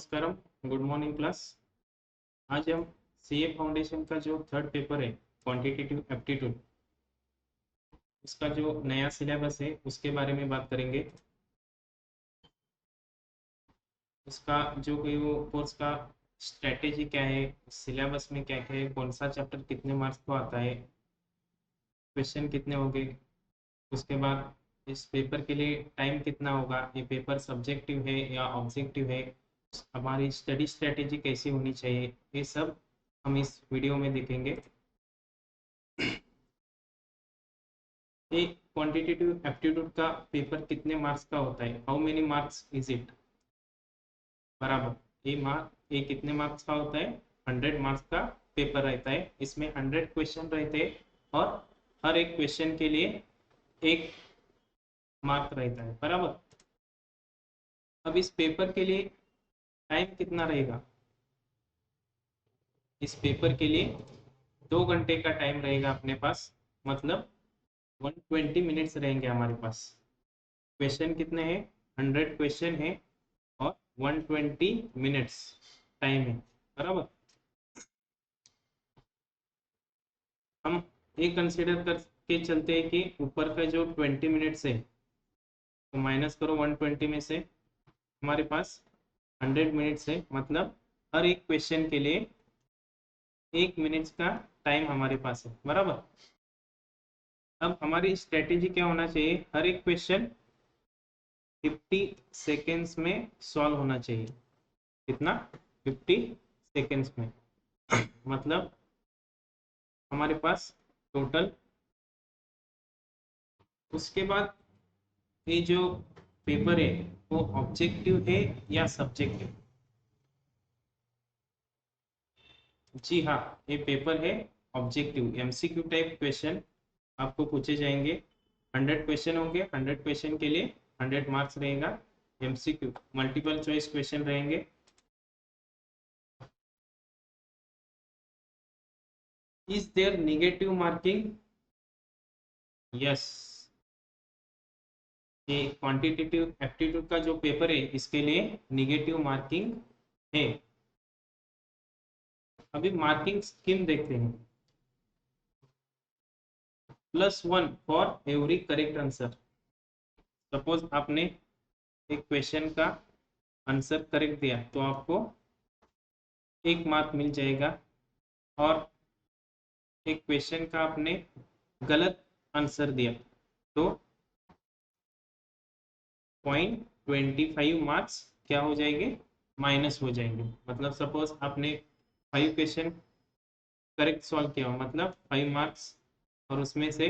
नमस्कारम, good morning class. आज हम CA foundation का जो थर्ड पेपर है क्वांटिटेटिव एप्टीट्यूड, उसका जो नया सिलेबस है उसके बारे में बात करेंगे। उसका जो कोई वो कोर्स का स्ट्रेटेजी क्या है, सिलेबस में क्या क्या है, कौन सा चैप्टर कितने मार्क्स को आता है, क्वेश्चन कितने होंगे, उसके बाद इस पेपर के लिए टाइम कितना होगा, ये पेपर सब्जेक्टिव है या ऑब्जेक्टिव है, हमारी स्टडी स्ट्रेटेजी कैसी होनी चाहिए, ये सब हम इस वीडियो में देखेंगे। ये क्वांटिटेटिव एप्टीट्यूड का पेपर कितने मार्क्स का होता है, how many marks is it, बराबर ये कितने मार्क्स का होता है, 100 मार्क्स का पेपर रहता है। इसमें 100 क्वेश्चन रहते हैं और हर एक क्वेश्चन के लिए 1 मार्क रहता है, बराबर। अब इस पेपर के लिए टाइम कितना रहेगा, इस पेपर के लिए 2 घंटे का टाइम रहेगा अपने पास, मतलब 120 मिनट्स रहेंगे हमारे पास। क्वेश्चन कितने हैं, 100 क्वेश्चन है और 120 मिनट्स टाइम है, बराबर। हम ये कंसिडर करके चलते हैं कि ऊपर का जो 20 मिनट्स है तो माइनस करो 120 में से, हमारे पास 100 मिनट्स है, मतलब हर एक क्वेश्चन के लिए 1 मिनट का टाइम हमारे पास है, बराबर। अब हमारी स्ट्रेटेजी क्या होना चाहिए, हर एक क्वेश्चन 50 सेकेंड्स में सॉल्व होना चाहिए। कितना, 50 सेकेंड्स में मतलब हमारे पास टोटल। उसके बाद ये जो पेपर है वो ऑब्जेक्टिव है या सब्जेक्टिव, जी हाँ, ये पेपर है ऑब्जेक्टिव, एमसीक्यू टाइप क्वेश्चन आपको पूछे जाएंगे। 100 क्वेश्चन होंगे, 100 क्वेश्चन के लिए 100 मार्क्स रहेगा। एमसीक्यू मल्टीपल चॉइस क्वेश्चन रहेंगे। Is there negative marking, yes. ये क्वांटिटेटिव एप्टीट्यूड का जो पेपर है इसके लिए नेगेटिव मार्किंग है। अभी मार्किंग स्कीम देखते हैं। +1 for every correct answer. Suppose आपने एक क्वेश्चन का आंसर करेक्ट दिया तो आपको 1 मार्क मिल जाएगा, और एक क्वेश्चन का आपने गलत आंसर दिया तो 0.25 मार्क्स क्या हो जाएंगे, माइनस हो जाएंगे। मतलब सपोज आपने 5 क्वेश्चन करेक्ट सॉल्व किया हो, मतलब 5 मार्क्स, और उसमें से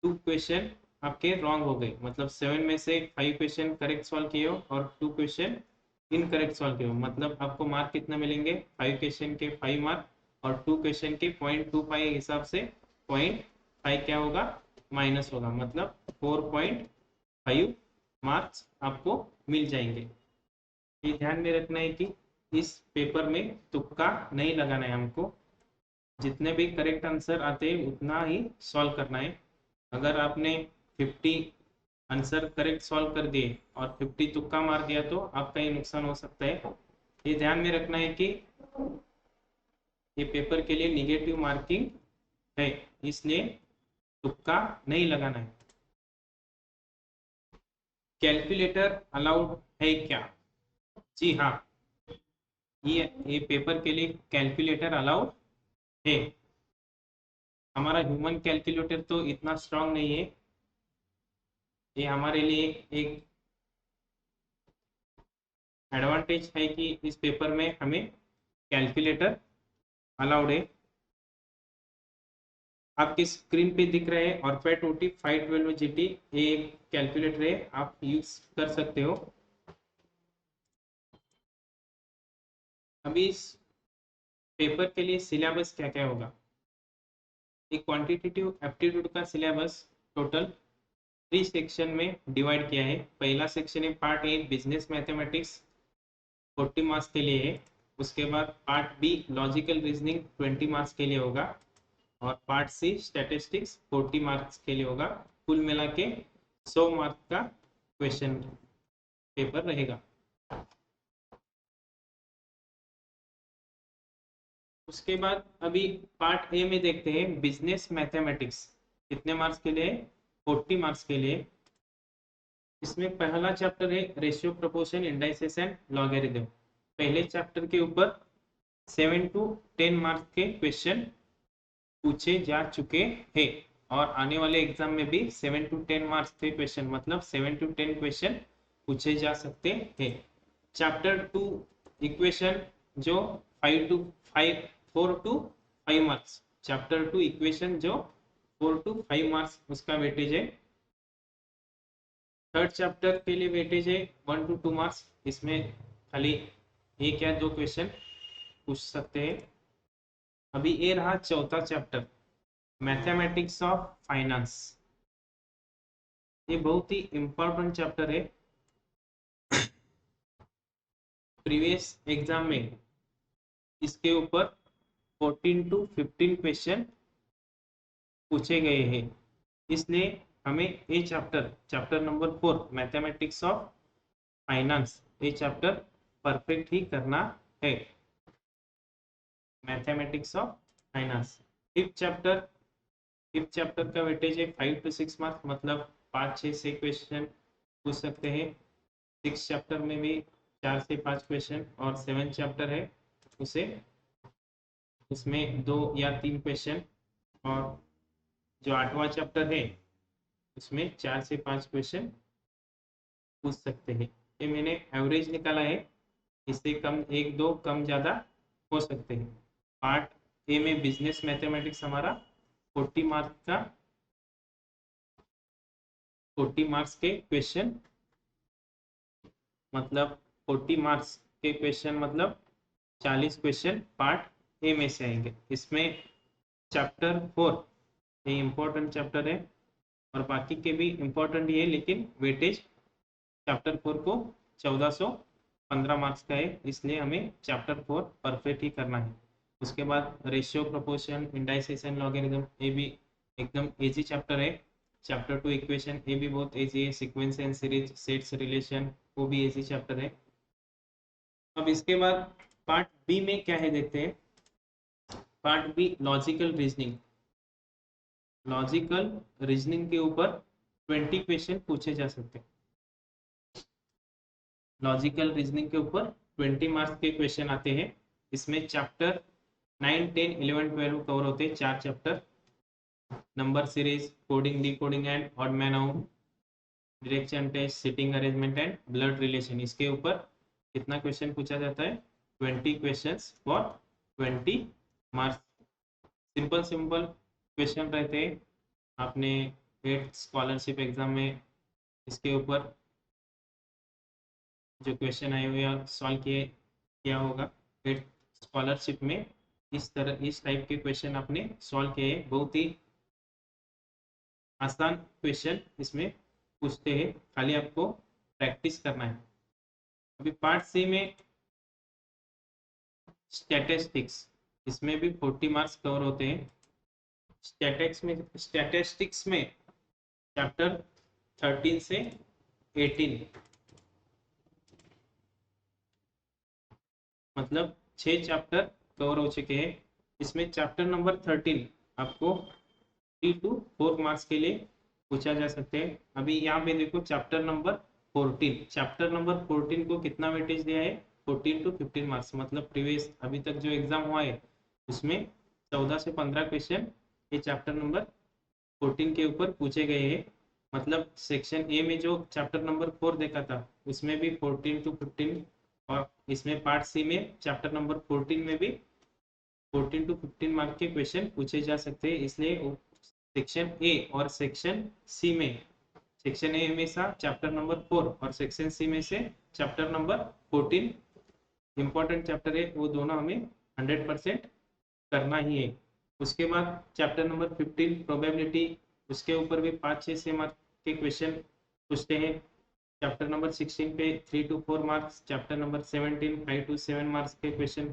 2 क्वेश्चन आपके रॉन्ग हो गए, मतलब 7 में से 5 क्वेश्चन करेक्ट सॉल्व किए हो और 2 क्वेश्चन इनकरेक्ट सॉल्व किए हो, मतलब आपको मार्क कितना मिलेंगे, 5 क्वेश्चन के 5 मार्क और 2 क्वेश्चन के 0.25 हिसाब से 0.5 क्या होगा, माइनस होगा, मतलब 4.5 मार्क्स आपको मिल जाएंगे। ये ध्यान में रखना है कि इस पेपर में तुक्का नहीं लगाना है हमको, जितने भी करेक्ट आंसर आते हैं उतना ही सॉल्व करना है। अगर आपने 50 आंसर करेक्ट सॉल्व कर दिए और 50 तुक्का मार दिया तो आपका ये नुकसान हो सकता है। ये ध्यान में रखना है कि ये पेपर के लिए निगेटिव मार्किंग है, इसलिए तुक्का नहीं लगाना है। कैलकुलेटर अलाउड है क्या, जी हाँ, ये पेपर के लिए कैलकुलेटर अलाउड है। हमारा ह्यूमन कैलकुलेटर तो इतना स्ट्रांग नहीं है, ये हमारे लिए एक एडवांटेज है कि इस पेपर में हमें कैलकुलेटर अलाउड है। आपकी स्क्रीन पे दिख रहे हैं और पैट ओटी 512 GT, ये एक कैलकुलेटर है, आप यूज कर सकते हो। अभी इस पेपर के लिए सिलेबस क्या क्या होगा, एक क्वांटिटेटिव एप्टीट्यूड का सिलेबस टोटल 3 सेक्शन में डिवाइड किया है। पहला सेक्शन है part A business mathematics, 40 marks के लिए है। उसके बाद part be logical reasoning 20 marks के लिए होगा, और पार्ट सी स्टैटिस्टिक्स 40 मार्क्स के लिए होगा। कुल मिला के 100 मार्क्स का क्वेश्चन पेपर रहेगा। उसके बाद अभी पार्ट ए में देखते हैं बिजनेस मैथमेटिक्स। कितने मार्क्स के लिए? 40 मार्क्स के लिए। इसमें पहला चैप्टर है ratio proportion indices and logarithm. पहले चैप्टर के ऊपर 7 to 10 मार्क्स के क्वेश्चन पूछे जा चुके हैं और आने वाले एग्जाम में भी 7 to 10 मार्क्स के क्वेश्चन, मतलब 7 to 10 क्वेश्चन पूछे जा सकते हैं। चैप्टर 2 इक्वेशन जो 5 to 5 4 to 5 marks, chapter 2 equation जो 4 to 5 मार्क्स उसका वेटेज है। थर्ड चैप्टर के लिए वेटेज है 1 to 2 मार्क्स। इसमें खाली एक या दो क्वेश्चन पूछ सकते हैं। अभी ये रहा चौथा चैप्टर मैथमेटिक्स ऑफ फाइनेंस। ये बहुत ही इंपॉर्टेंट चैप्टर है। प्रीवियस एग्जाम में इसके ऊपर 14 to 15 क्वेश्चन पूछे गए हैं, इसलिए हमें ये chapter number 4 mathematics of finance, ये चैप्टर परफेक्ट ही करना है। Mathematics of finance fifth chapter का वेटेज है 5 to 6 मार्क्स, मतलब 5-6 से क्वेश्चन पूछ सकते हैं। 6 चैप्टर में भी 4 से 5 क्वेश्चन, और 7 चैप्टर है उसे उसमें 2 या 3 क्वेश्चन, और जो 8वां चैप्टर है उसमें 4 से 5 क्वेश्चन पूछ सकते हैं। ये मैंने एवरेज निकाला है, इससे कम 1-2 कम ज़्यादा हो सकते हैं। पार्ट ए में बिजनेस मैथमेटिक्स हमारा 40 मार्क्स के क्वेश्चन, मतलब 40 मार्क्स के क्वेश्चन मतलब 40 क्वेश्चन पार्ट ए में से आएंगे। इसमें चैप्टर 4 ये इम्पोर्टेंट चैप्टर है, और बाकी के भी इम्पोर्टेंट ही है, लेकिन वेटेज चैप्टर 4 को 1415 मार्क्स का है, इसलिए हमें चैप्टर 4 परफेक्ट ही करना है। उसके बाद ratio proportion indices and logarithm, ये भी एकदम इजी चैप्टर है। चैप्टर 2 इक्वेशन, ये भी बहुत इजी है। Sequence and series, sets relation, वो भी इजी चैप्टर है। अब इसके बाद पार्ट बी में क्या है देखते हैं। Part be logical reasoning. Logical reasoning के ऊपर 20 क्वेश्चन पूछे जा सकते हैं। लॉजिकल रीजनिंग के ऊपर 20 मार्क्स के क्वेश्चन आते हैं। इसमें चैप्टर 9, 10, 11, 12 कवर होते हैं, 4 chapter. Number series, coding, decoding and odd man out, direction test, sitting arrangement and blood relation, इसके ऊपर कितना क्वेश्चन पूछा जाता है? 20 questions for 20 marks. Simple simple question रहते हैं। आपने 8th स्कॉलरशिप एग्जाम में इसके ऊपर जो क्वेश्चन आए हुए सॉल्व किया होगा। 8th स्कॉलरशिप में इस टाइप के क्वेश्चन आपने सॉल्व किए। बहुत ही आसान क्वेश्चन इसमें पूछते हैं, खाली आपको प्रैक्टिस करना है। अभी पार्ट सी में स्टैटिस्टिक्स, इसमें भी 40 मार्क्स कवर होते हैं। स्टैटिस्टिक्स में चैप्टर 13 से 18, मतलब 6 चैप्टर कवर हो चुके हैं। इसमें चैप्टर नंबर 13 आपको 3 to 4 मार्क्स के लिए पूछा जा सकते हैं। अभी यहाँ पे देखो चैप्टर नंबर 14 को कितना वेटेज दिया है? 14 to 15 मार्क्स, मतलब प्रीवियस अभी तक जो एग्जाम हुआ है उसमें 14 से 15 क्वेश्चन ये चैप्टर नंबर 14 के ऊपर पूछे गए हैं। मतलब सेक्शन ए में जो चैप्टर नंबर 4 देखा था उसमें भी 14 to 15, और इसमें पार्ट सी में चैप्टर नंबर 14 में भी 14 to 15 मार्क के क्वेश्चन पूछे जा सकते हैं। इसलिए सेक्शन ए और सेक्शन सी में, सेक्शन ए में से चैप्टर नंबर 4 और सेक्शन सी में से चैप्टर नंबर 14 इंपॉर्टेंट चैप्टर है, वो दोनों हमें 100% करना ही है। उसके बाद चैप्टर नंबर 15 प्रोबेबिलिटी, उसके ऊपर भी 5-6 मार्क के क्वेश्चन पूछते हैं। चैप्टर नंबर 16 पे 3 to 4 marks, chapter number 17 5 to 7 marks के क्वेश्चन